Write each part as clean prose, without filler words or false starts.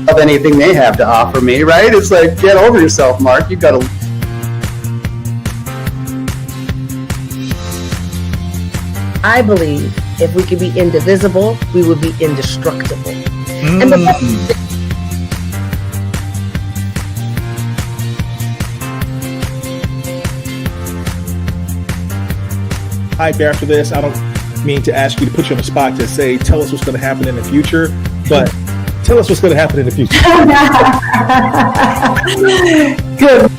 of anything they have to offer me, right? It's like, get over yourself, Mark. You've got to. I believe if we could be indivisible, we would be indestructible. And Hi, after this, I don't mean to ask you to put you on the spot to say, tell us what's going to happen in the future, but tell us what's going to happen in the future. Good.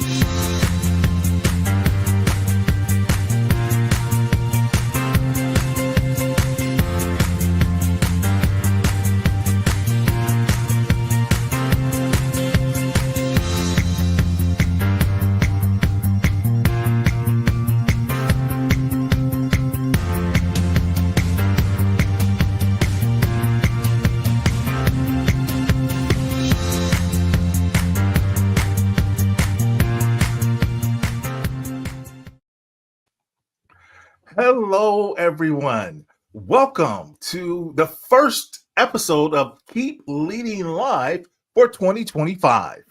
Hello, everyone. Welcome to the first episode of Keep Leading Live for 2025.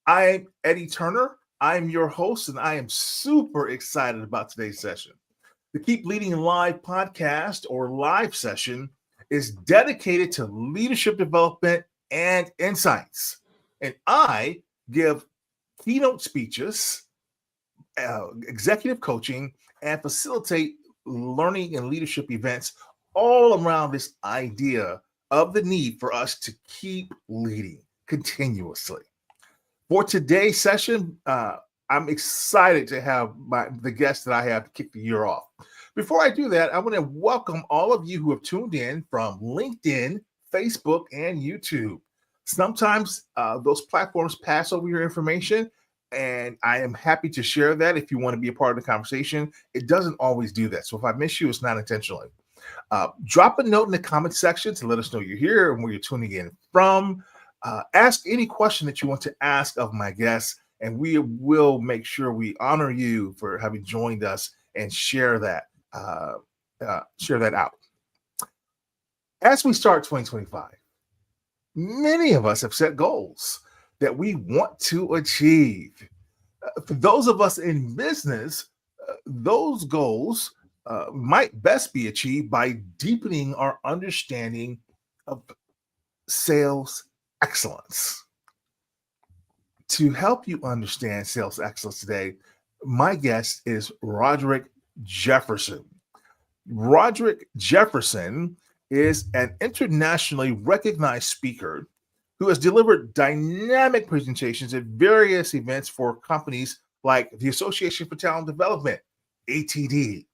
I'm Eddie Turner. I'm your host, and I am super excited about today's session. The Keep Leading Live podcast or live session is dedicated to leadership development and insights. And I give keynote speeches, executive coaching, and facilitate learning and leadership events all around this idea of the need for us to keep leading continuously. For today's session, I'm excited to have the guest that I have to kick the year off. Before I do that, I want to welcome all of you who have tuned in from LinkedIn, Facebook, and YouTube. Sometimes those platforms pass over your information, and I am happy to share that if you want to be a part of the conversation. It doesn't always do that. So if I miss you, it's not intentionally. Drop a note in the comment section to let us know you're here and where you're tuning in from. Ask any question that you want to ask of my guests, and we will make sure we honor you for having joined us and share that out. As we start 2025, many of us have set goals that we want to achieve. For those of us in business, those goals might best be achieved by deepening our understanding of sales excellence. To help you understand sales excellence today, my guest is Roderick Jefferson. Roderick Jefferson is an internationally recognized speaker who has delivered dynamic presentations at various events for companies like the Association for Talent Development, ATD,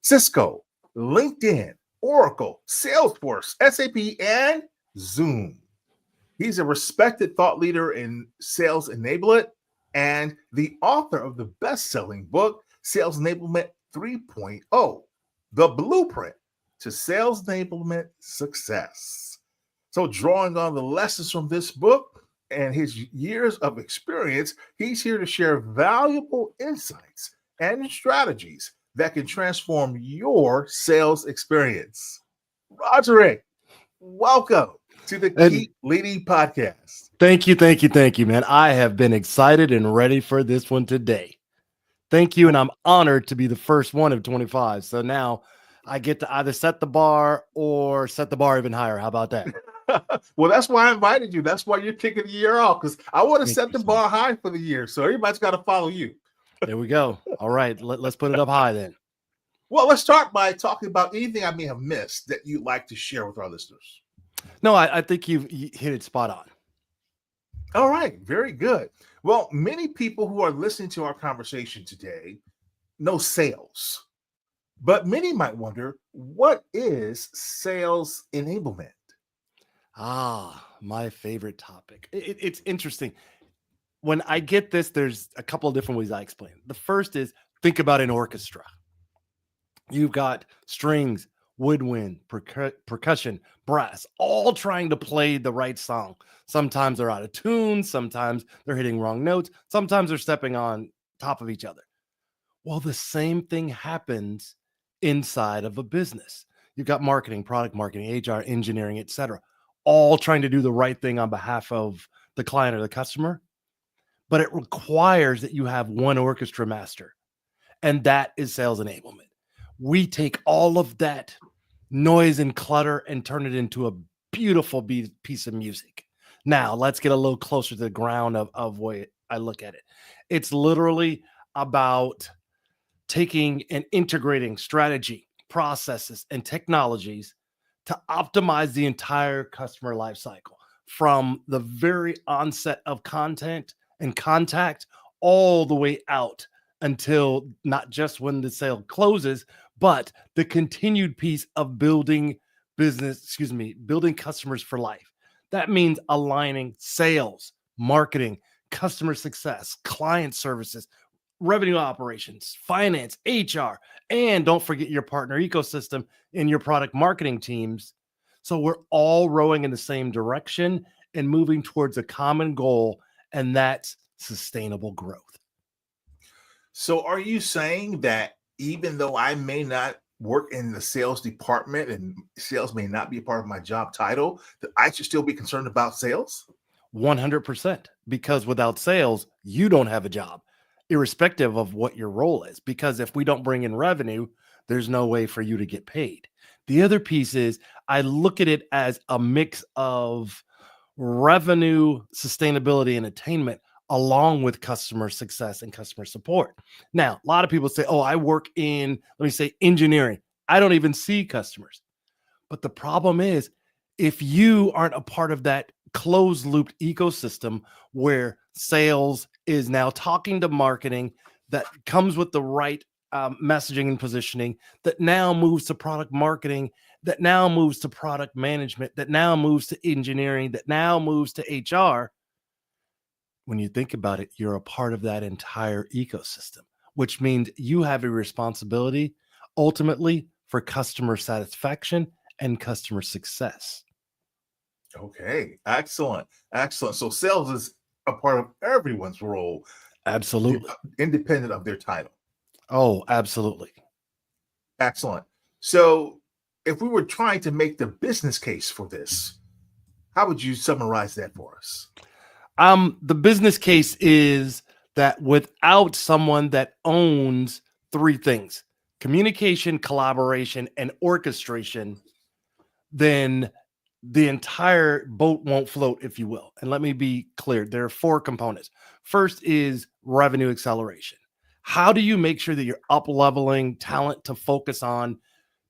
Cisco, LinkedIn, Oracle, Salesforce, SAP, and Zoom. He's a respected thought leader in sales enablement and the author of the best-selling book, Sales Enablement 3.0, The Blueprint to Sales Enablement Success. So drawing on the lessons from this book and his years of experience, he's here to share valuable insights and strategies that can transform your sales experience. Roderick, welcome to the Keep Leading podcast. Thank you, man. I have been excited and ready for this one today. Thank you, and I'm honored to be the first one of 25. So now I get to either set the bar or set the bar even higher. How about that? Well, that's why I invited you. That's why you're kicking the year off, because I want to set the bar high for the year. So everybody's got to follow you. There we go. All right. Let's put it up high then. Well, let's start by talking about anything I may have missed that you'd like to share with our listeners. No, I think you hit it spot on. All right. Very good. Well, many people who are listening to our conversation today know sales, but many might wonder, what is sales enablement? My favorite topic. It's interesting. When I get this, there's a couple of different ways I explain it. The first is, think about an orchestra. You've got strings, woodwind, percussion, brass, all trying to play the right song. Sometimes they're out of tune. Sometimes they're hitting wrong notes. Sometimes they're stepping on top of each other. Well, the same thing happens inside of a business. You've got marketing, product marketing, HR, engineering, etc. all trying to do the right thing on behalf of the client or the customer, but it requires that you have one orchestra master, and that is sales enablement. We take all of that noise and clutter and turn it into a beautiful piece of music. Now, let's get a little closer to the ground of way I look at it. It's literally about taking and integrating strategy, processes, and technologies to optimize the entire customer life cycle from the very onset of content and contact all the way out until not just when the sale closes, but the continued piece of building building customers for life. That means aligning sales, marketing, customer success, client services, revenue operations, finance, HR, and don't forget your partner ecosystem and your product marketing teams. So we're all rowing in the same direction and moving towards a common goal, and that's sustainable growth. So are you saying that even though I may not work in the sales department and sales may not be a part of my job title, that I should still be concerned about sales? 100%. Because without sales, you don't have a job, irrespective of what your role is. Because if we don't bring in revenue, there's no way for you to get paid. The other piece is I look at it as a mix of revenue, sustainability, and attainment, along with customer success and customer support. Now, a lot of people say, oh, I work in, let me say, engineering. I don't even see customers. But the problem is, if you aren't a part of that closed loop ecosystem where sales is now talking to marketing, that comes with the right messaging and positioning, that now moves to product marketing, that now moves to product management, that now moves to engineering, that now moves to HR. When you think about it, you're a part of that entire ecosystem, which means you have a responsibility ultimately for customer satisfaction and customer success. Okay, excellent. Excellent. So sales is a part of everyone's role, Absolutely. independent of their title. Oh, absolutely. Excellent. So if we were trying to make the business case for this, how would you summarize that for us? The business case is that without someone that owns three things: communication, collaboration, and orchestration, then the entire boat won't float, if you will. And let me be clear, there are four components. First is revenue acceleration. How do you make sure that you're up leveling talent to focus on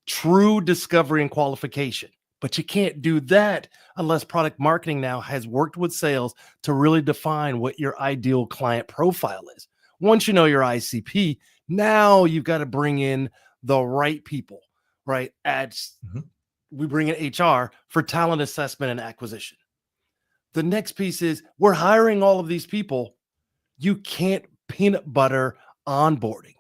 true discovery and qualification? But you can't do that unless product marketing now has worked with sales to really define what your ideal client profile is. Once you know your ICP, now you've got to bring in the right people, right? We bring in HR for talent assessment and acquisition. The next piece is we're hiring all of these people. You can't peanut butter onboarding.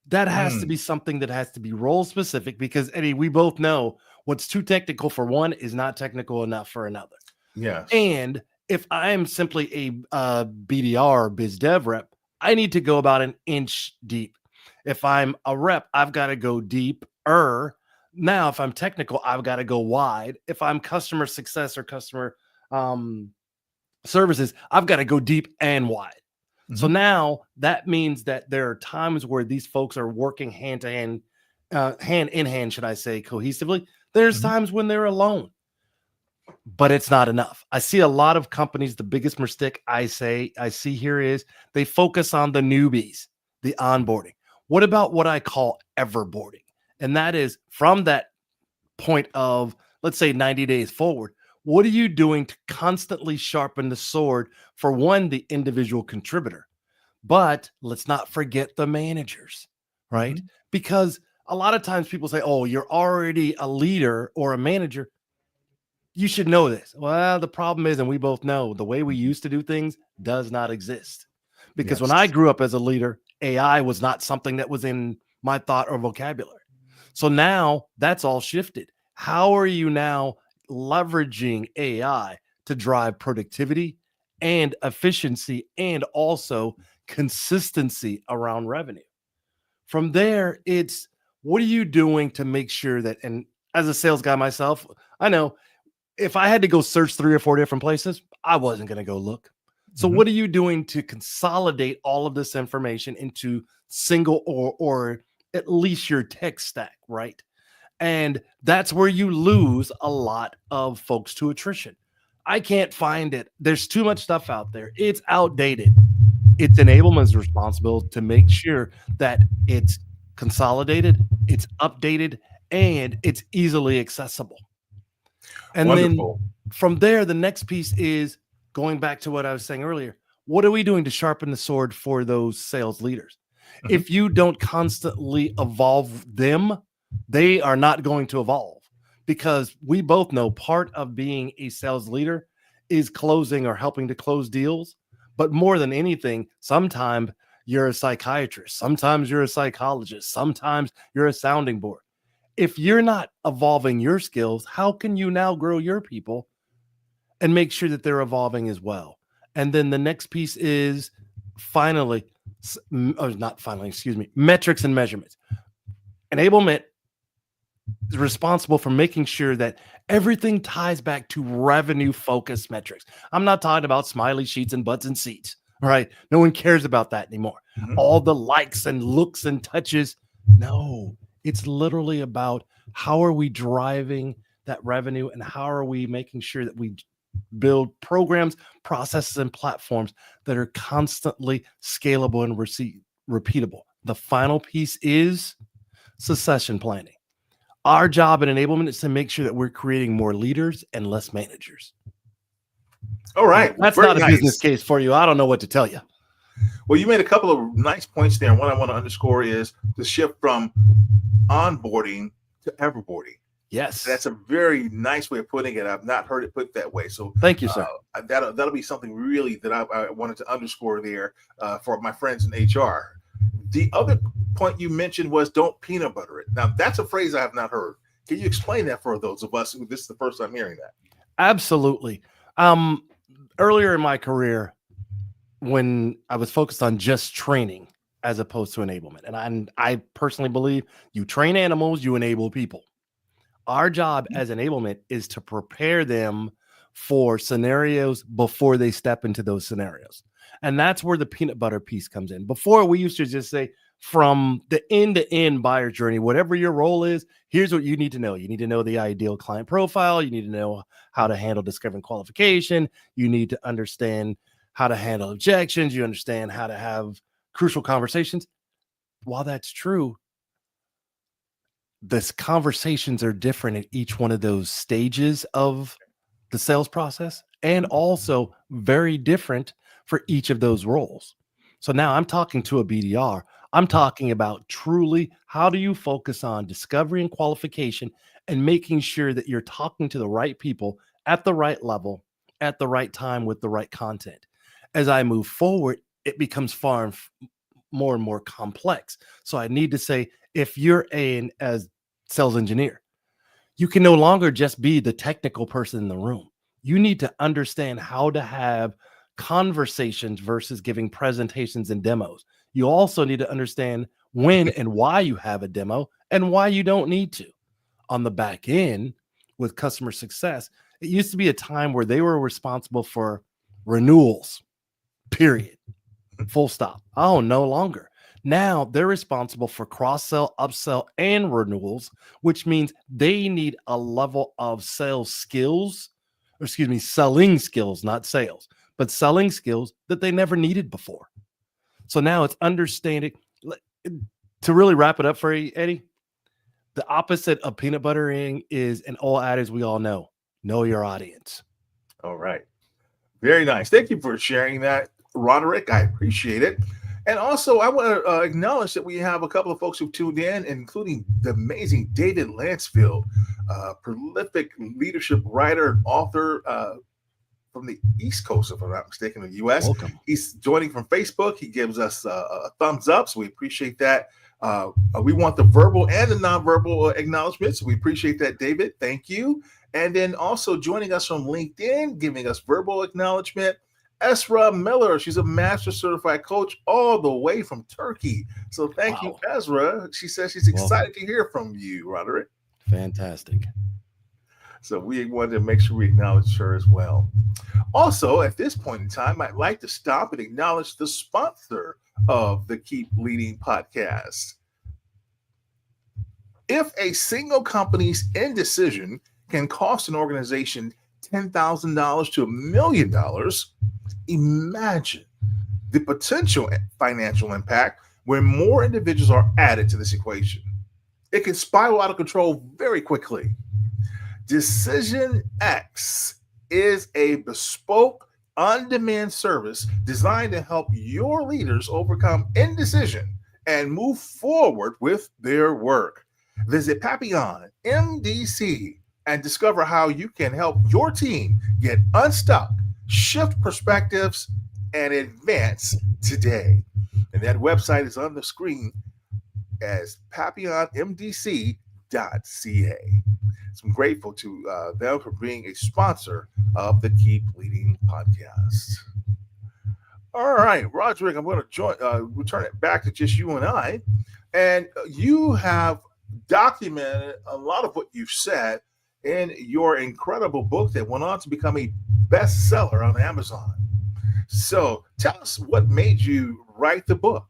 That has to be something that has to be role specific, because Eddie, we both know what's too technical for one is not technical enough for another. Yes. And if I'm simply a BDR, biz dev rep, I need to go about an inch deep. If I'm a rep, I've got to go deeper. Now, if I'm technical, I've got to go wide. If I'm customer success or customer services, I've got to go deep and wide. So now that means that there are times where these folks are working hand to hand, hand in hand, should I say, cohesively. There's times when they're alone, but it's not enough. I see a lot of companies. The biggest mistake I see here is they focus on the newbies, the onboarding. What about what I call everboarding? And that is from that point of, let's say, 90 days forward. What are you doing to constantly sharpen the sword for one, the individual contributor? But let's not forget the managers, right? Because a lot of times people say, oh, you're already a leader or a manager, you should know this. Well, the problem is, and we both know, the way we used to do things does not exist. Because when I grew up as a leader, AI was not something that was in my thought or vocabulary. So now that's all shifted. How are you now leveraging AI to drive productivity and efficiency and also consistency around revenue? From there, it's what are you doing to make sure that, and as a sales guy myself, I know if I had to go search 3 or 4 different places, I wasn't going to go look. So Mhm. what are you doing to consolidate all of this information into single or at least your tech stack, right? And that's where you lose a lot of folks to attrition. I can't find it. There's too much stuff out there. It's outdated. It's enablement's responsibility to make sure that it's consolidated, it's updated, and it's easily accessible. And then Wonderful. from there, the next piece is going back to what I was saying earlier. What are we doing to sharpen the sword for those sales leaders? Mhm. If you don't constantly evolve them, they are not going to evolve, because we both know part of being a sales leader is closing or helping to close deals. But more than anything, sometimes you're a psychiatrist, sometimes you're a psychologist, sometimes you're a sounding board. If you're not evolving your skills, how can you now grow your people and make sure that they're evolving as well? And then the next piece is finally, or not finally, excuse me, metrics and measurements. Enablement is responsible for making sure that everything ties back to revenue focused metrics. I'm not talking about smiley sheets and butts and seats, right? No one cares about that anymore. Mhm. All the likes and looks and touches. No, it's literally about how are we driving that revenue and how are we making sure that we build programs, processes, and platforms that are constantly scalable and repeatable. The final piece is succession planning. Our job in enablement is to make sure that we're creating more leaders and less managers. All right. That's Very not a nice. business case for you. I don't know what to tell you. Well, you made a couple of nice points there. And what I want to underscore is the shift from onboarding to everboarding. Yes. That's a very nice way of putting it. I've not heard it put that way. So Thank you, sir. that'll be something really that I wanted to underscore there for my friends in HR. The other point you mentioned was don't peanut butter it. Now, that's a phrase I have not heard. Can you explain that for those of us who this is the first time hearing that? Absolutely. Earlier in my career, when I was focused on just training as opposed to enablement, and I personally believe you train animals, you enable people. Our job as enablement is to prepare them for scenarios before they step into those scenarios. And that's where the peanut butter piece comes in. Before, we used to just say, from the end-to-end buyer journey, whatever your role is, here's what you need to know. You need to know the ideal client profile. You need to know how to handle discovery and qualification. You need to understand how to handle objections. You understand how to have crucial conversations. While that's true, the conversations are different at each one of those stages of the sales process, and also very different for each of those roles. So now I'm talking to a BDR. I'm talking about truly how do you focus on discovery and qualification and making sure that you're talking to the right people at the right level, at the right time with the right content. As I move forward, it becomes far more and more complex. So I need to say, if you're as sales engineer, you can no longer just be the technical person in the room. You need to understand how to have conversations versus giving presentations and demos. You also need to understand when and why you have a demo and why you don't need to. On the back end with customer success, it used to be a time where they were responsible for renewals, period, full stop. Oh, no longer. Now they're responsible for cross-sell, upsell, and renewals, which means they need a level of sales skills, or excuse me, selling skills, not sales, but selling skills that they never needed before. So now it's understanding. To really wrap it up for you, Eddie, the opposite of peanut buttering is an old adage we all know your audience. All right. Very nice. Thank you for sharing that, Roderick. I appreciate it. And also, I want to acknowledge that we have a couple of folks who tuned in, including the amazing David Lansfield, prolific leadership writer and author from the East Coast, if I'm not mistaken, in the U.S. Welcome. He's joining from Facebook. He gives us a thumbs up, so we appreciate that. We want the verbal and the nonverbal acknowledgments. We appreciate that, David. Thank you. And then also joining us from LinkedIn, giving us verbal acknowledgement, Esra Miller. She's a master certified coach all the way from Turkey. So thank you, Esra. She says she's excited to hear from you, Roderick. Fantastic. So we wanted to make sure we acknowledge her as well. Also, at this point in time, I'd like to stop and acknowledge the sponsor of the Keep Leading podcast. If a single company's indecision can cost an organization $10,000 to $1 million, imagine the potential financial impact when more individuals are added to this equation. It can spiral out of control very quickly. Decision X is a bespoke, on-demand service designed to help your leaders overcome indecision and move forward with their work. Visit Papillon MDC and discover how you can help your team get unstuck, shift perspectives, and advance today. And that website is on the screen as papillonmdc.ca. So I'm grateful to them for being a sponsor of the Keep Leading podcast. All right, Roderick, I'm going to return it back to just you and I. And you have documented a lot of what you've said in your incredible book that went on to become a bestseller on Amazon. So tell us what made you write the book.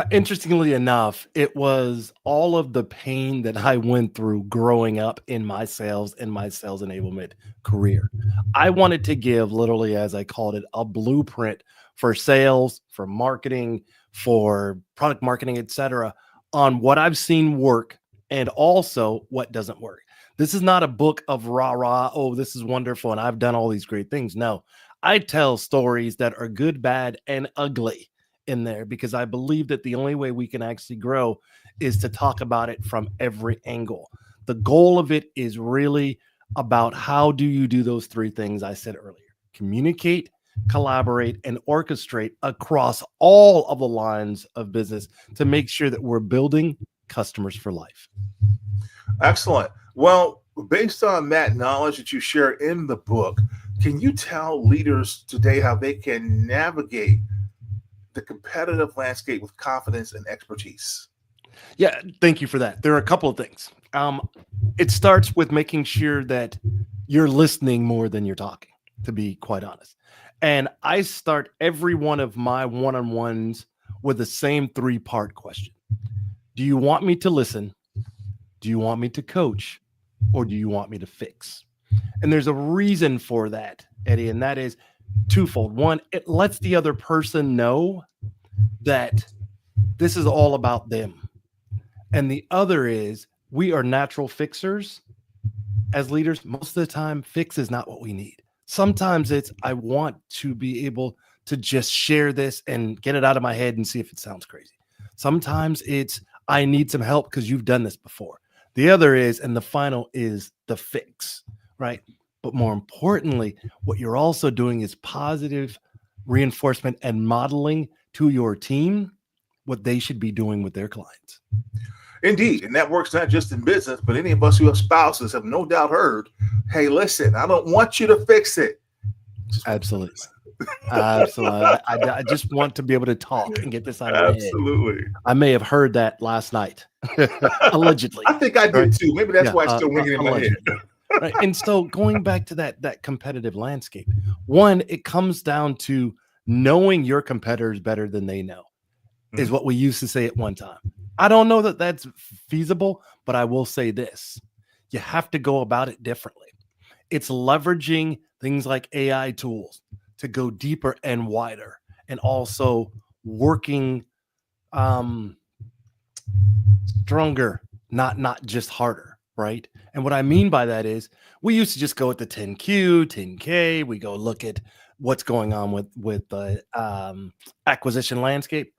Interestingly enough, it was all of the pain that I went through growing up in my sales and my sales enablement career. I wanted to give, literally, as I called it, a blueprint for sales, for marketing, for product marketing, etc., on what I've seen work and also what doesn't work. This is not a book of rah-rah, oh, this is wonderful, and I've done all these great things. No, I tell stories that are good, bad, and ugly in there, because I believe that the only way we can actually grow is to talk about it from every angle. The goal of it is really about how do you do those three things I said earlier: communicate, collaborate, and orchestrate across all of the lines of business to make sure that we're building customers for life. Excellent. Well, based on that knowledge that you share in the book, can you tell leaders today how they can navigate the competitive landscape with confidence and expertise? Yeah, thank you for that. There are a couple of things. It starts with making sure that you're listening more than you're talking, to be quite honest. And I start every one of my one-on-ones with the same three-part question. Do you want me to listen? Do you want me to coach? Or do you want me to fix? And there's a reason for that, Eddie, and that is twofold. One, it lets the other person know that this is all about them. And the other is, we are natural fixers as leaders. Most of the time, fix is not what we need. Sometimes it's, I want to be able to just share this and get it out of my head and see if it sounds crazy. Sometimes it's, I need some help because you've done this before. The other is, and the final is the fix, right? But more importantly, what you're also doing is positive reinforcement and modeling to your team what they should be doing with their clients. Indeed. And that works not just in business, but any of us who have spouses have no doubt heard, hey, listen, I don't want you to fix it. Absolutely. Absolutely. I just want to be able to talk and get this out of my head. Absolutely. I may have heard that last night, allegedly. I think I did too. Maybe that's why it's still ringing in my head. Right. And so going back to that competitive landscape, one, it comes down to knowing your competitors better than they know, is what we used to say at one time. I don't know that that's feasible, but I will say this: you have to go about it differently. It's leveraging things like AI tools to go deeper and wider, and also working stronger, not just harder, right? And what I mean by that is, we used to just go at the 10Q, 10K. We go look at what's going on with the acquisition landscape.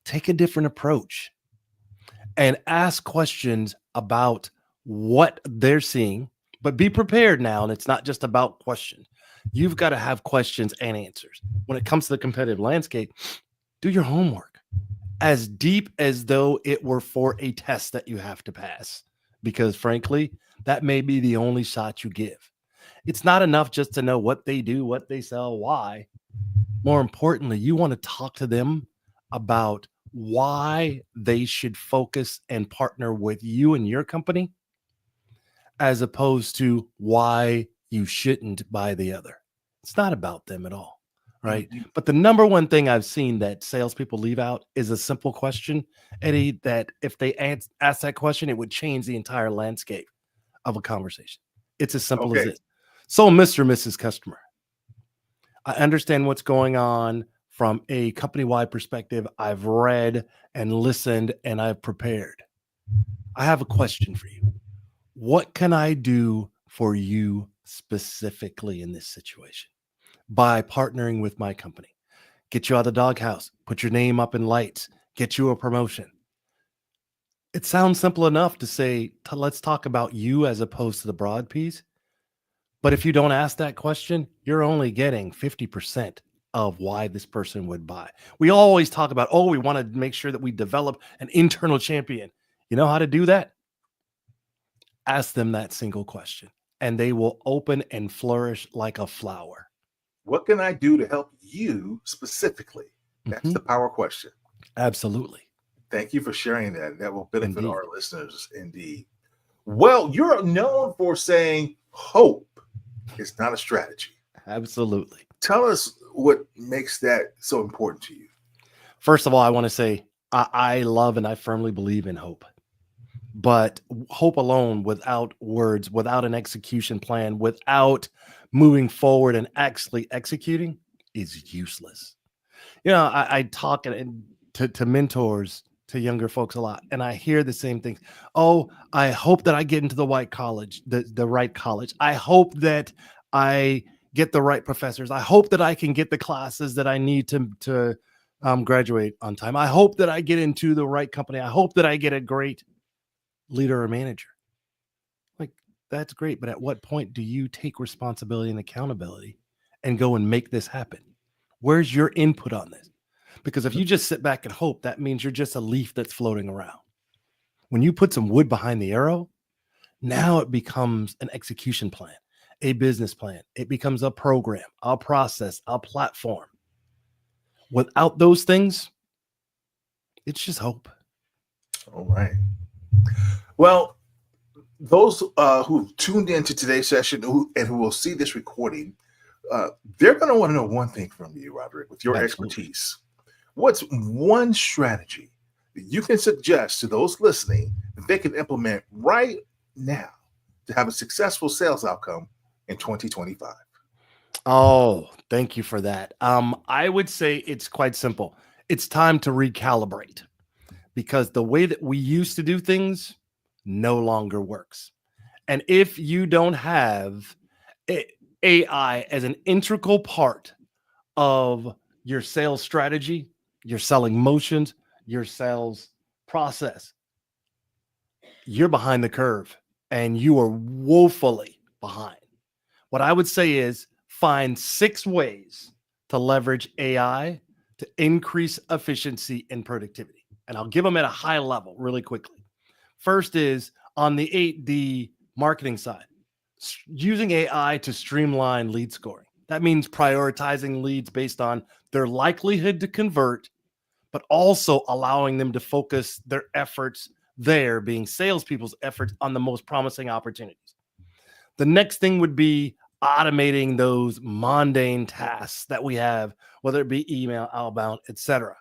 Take a different approach and ask questions about what they're seeing, but be prepared now. And it's not just about questions. You've got to have questions and answers. When it comes to the competitive landscape, do your homework as deep as though it were for a test that you have to pass, because frankly, that may be the only shot you give. It's not enough just to know what they do, what they sell, why. More importantly, you want to talk to them about why they should focus and partner with you and your company. as opposed to why you shouldn't buy the other. It's not about them at all, right? Mhm. But the number one thing I've seen that salespeople leave out is a simple question, Eddie, that if they ask that question, it would change the entire landscape of a conversation. It's as simple as Okay. this. So, Mr. and Mrs. Customer, I understand what's going on from a company-wide perspective. I've read and listened and I've prepared. I have a question for you. What can I do for you specifically in this situation? By partnering with my company, get you out of the doghouse, put your name up in lights, get you a promotion. It sounds simple enough to say, let's talk about you as opposed to the broad piece. But if you don't ask that question, you're only getting 50% of why this person would buy. We always talk about, oh, we want to make sure that we develop an internal champion. You know how to do that? Ask them that single question, and they will open and flourish like a flower. What can I do to help you specifically? That's the power question. Absolutely. Thank you for sharing that. That will benefit Indeed. our listeners indeed. Well, you're known for saying hope is not a strategy. Absolutely. Tell us what makes that so important to you. First of all, I want to say I love and I firmly believe in hope. But hope alone, without words, without an execution plan, without moving forward and actually executing, is useless. You know, I talk to mentors, to younger folks a lot, and I hear the same things. Oh, I hope that I get into the right college, the right college. I hope that I get the right professors. I hope that I can get the classes that I need to graduate on time. I hope that I get into the right company. I hope that I get a great leader or manager. Like, that's great, but at what point do you take responsibility and accountability and go and make this happen? Where's your input on this? Because if you just sit back and hope, that means you're just a leaf that's floating around. When you put some wood behind the arrow, now it becomes an execution plan, a business plan. It becomes a program, a process, a platform. Without those things, it's just hope. All right. Well, those who tuned into today's session and who will see this recording, they're going to want to know one thing from you, Roderick, with your Absolutely. expertise. What's one strategy that you can suggest to those listening that they can implement right now to have a successful sales outcome in 2025? Oh, thank you for that. I would say it's quite simple. It's time to recalibrate because the way that we used to do things no longer works. And if you don't have AI as an integral part of your sales strategy, your selling motions, your sales process, you're behind the curve and you are woefully behind. What I would say is find 6 ways to leverage AI to increase efficiency and productivity. And I'll give them at a high level really quickly. First is on the 8D marketing side, using AI to streamline lead scoring. That means prioritizing leads based on their likelihood to convert, but also allowing them to focus their efforts there, being salespeople's efforts, on the most promising opportunities. The next thing would be automating those mundane tasks that we have, whether it be email, outbound, etc.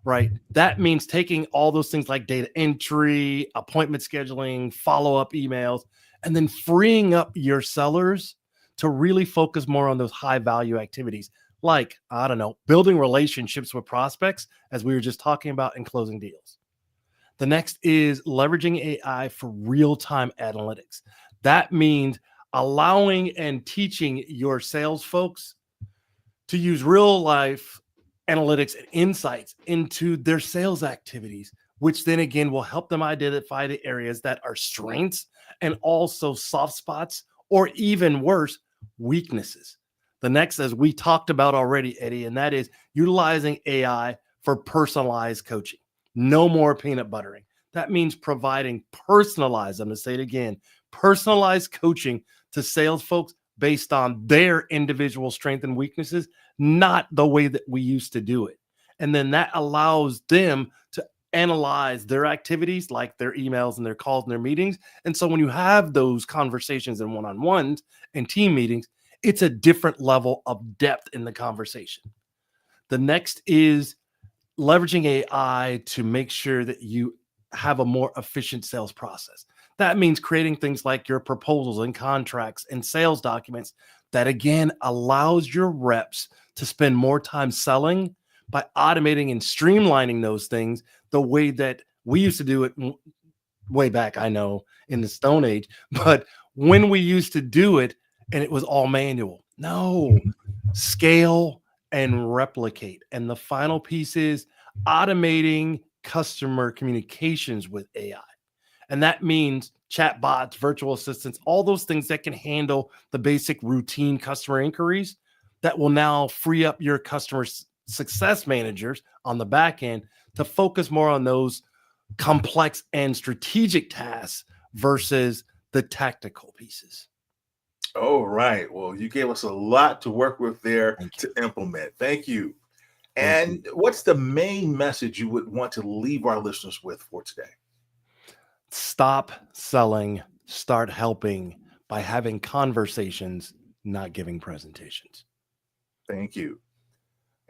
Right? That means taking all those things like data entry, appointment scheduling, follow-up emails, and then freeing up your sellers to really focus more on those high-value activities, like, I don't know, building relationships with prospects, as we were just talking about, and closing deals. The next is leveraging AI for real-time analytics. That means allowing and teaching your sales folks to use real life analytics and insights into their sales activities, which then again will help them identify the areas that are strengths and also soft spots, or even worse, weaknesses. The next, as we talked about already, Eddie, and that is utilizing AI for personalized coaching. No more peanut buttering. That means providing personalized, I'm going to say it again, personalized coaching to sales folks based on their individual strengths and weaknesses, not the way that we used to do it. And then that allows them to analyze their activities, like their emails and their calls and their meetings. And so when you have those conversations and one-on-ones and team meetings, it's a different level of depth in the conversation. The next is leveraging AI to make sure that you have a more efficient sales process. That means creating things like your proposals and contracts and sales documents that, again, allows your reps to spend more time selling by automating and streamlining those things the way that we used to do it way back, I know, in the Stone Age, but when we used to do it and it was all manual. No, scale and replicate. And the final piece is automating customer communications with AI. And that means chat bots, virtual assistants, all those things that can handle the basic routine customer inquiries that will now free up your customer success managers on the back end to focus more on those complex and strategic tasks versus the tactical pieces. All right. Well, you gave us a lot to work with there to implement. Thank you. And what's the main message you would want to leave our listeners with for today? Stop selling, start helping by having conversations, not giving presentations. Thank you.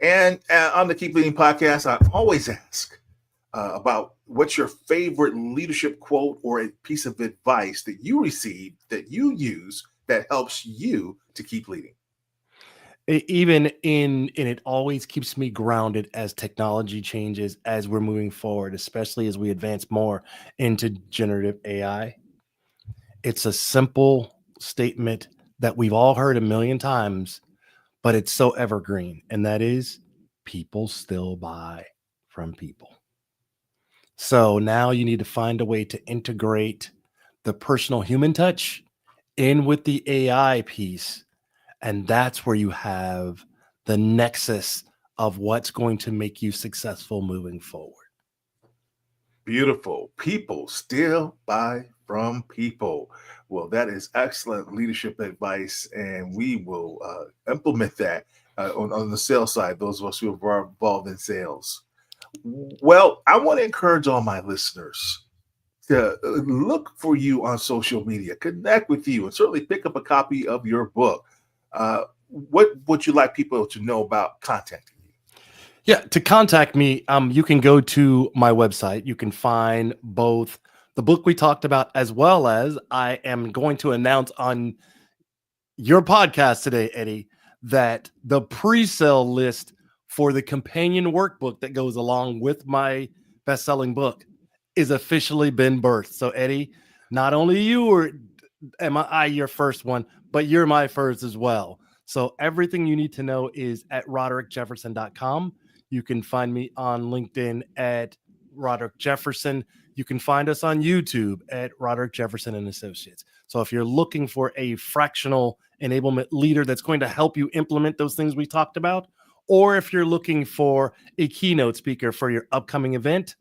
And on the Keep Leading podcast, I always ask about what's your favorite leadership quote or a piece of advice that you received that you use that helps you to keep leading. Even in it always keeps me grounded as technology changes, as we're moving forward, especially as we advance more into generative AI. It's a simple statement that we've all heard a million times, but it's so evergreen. And that is, people still buy from people. So now you need to find a way to integrate the personal human touch in with the AI piece. And that's where you have the nexus of what's going to make you successful moving forward. Beautiful. People still buy from people. Well, that is excellent leadership advice, and we will implement that on the sales side, those of us who are involved in sales. Well, I want to encourage all my listeners to look for you on social media, connect with you, and certainly pick up a copy of your book. What would you like people to know about contacting you? Yeah, to contact me, you can go to my website. You can find both the book we talked about, as well as I am going to announce on your podcast today, Eddie, that the pre-sale list for the companion workbook that goes along with my best-selling book is officially been birthed. So, Eddie, not only am I your first one, but you're my first as well. So everything you need to know is at roderickjefferson.com. You can find me on LinkedIn at Roderick Jefferson. You can find us on YouTube at Roderick Jefferson and Associates. So if you're looking for a fractional enablement leader that's going to help you implement those things we talked about, or if you're looking for a keynote speaker for your upcoming event,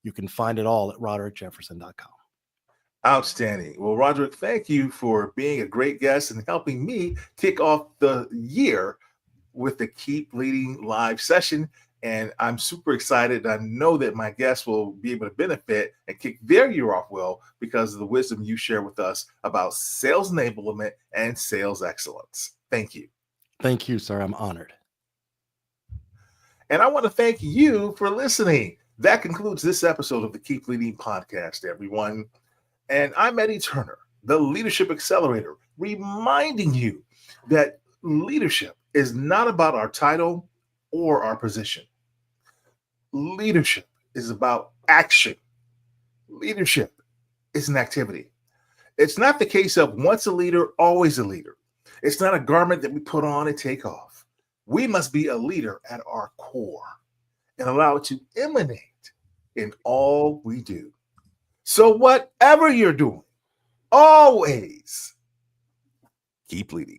you can find it all at roderickjefferson.com. Outstanding. Well, Roderick, thank you for being a great guest and helping me kick off the year with the Keep Leading live session. And I'm super excited. I know that my guests will be able to benefit and kick their year off well because of the wisdom you share with us about sales enablement and sales excellence. Thank you. Thank you, sir. I'm honored. And I want to thank you for listening. That concludes this episode of the Keep Leading podcast, everyone. And I'm Eddie Turner, the Leadership Accelerator, reminding you that leadership is not about our title or our position. Leadership is about action. Leadership is an activity. It's not the case of once a leader, always a leader. It's not a garment that we put on and take off. We must be a leader at our core and allow it to emanate in all we do. So whatever you're doing, always keep leading.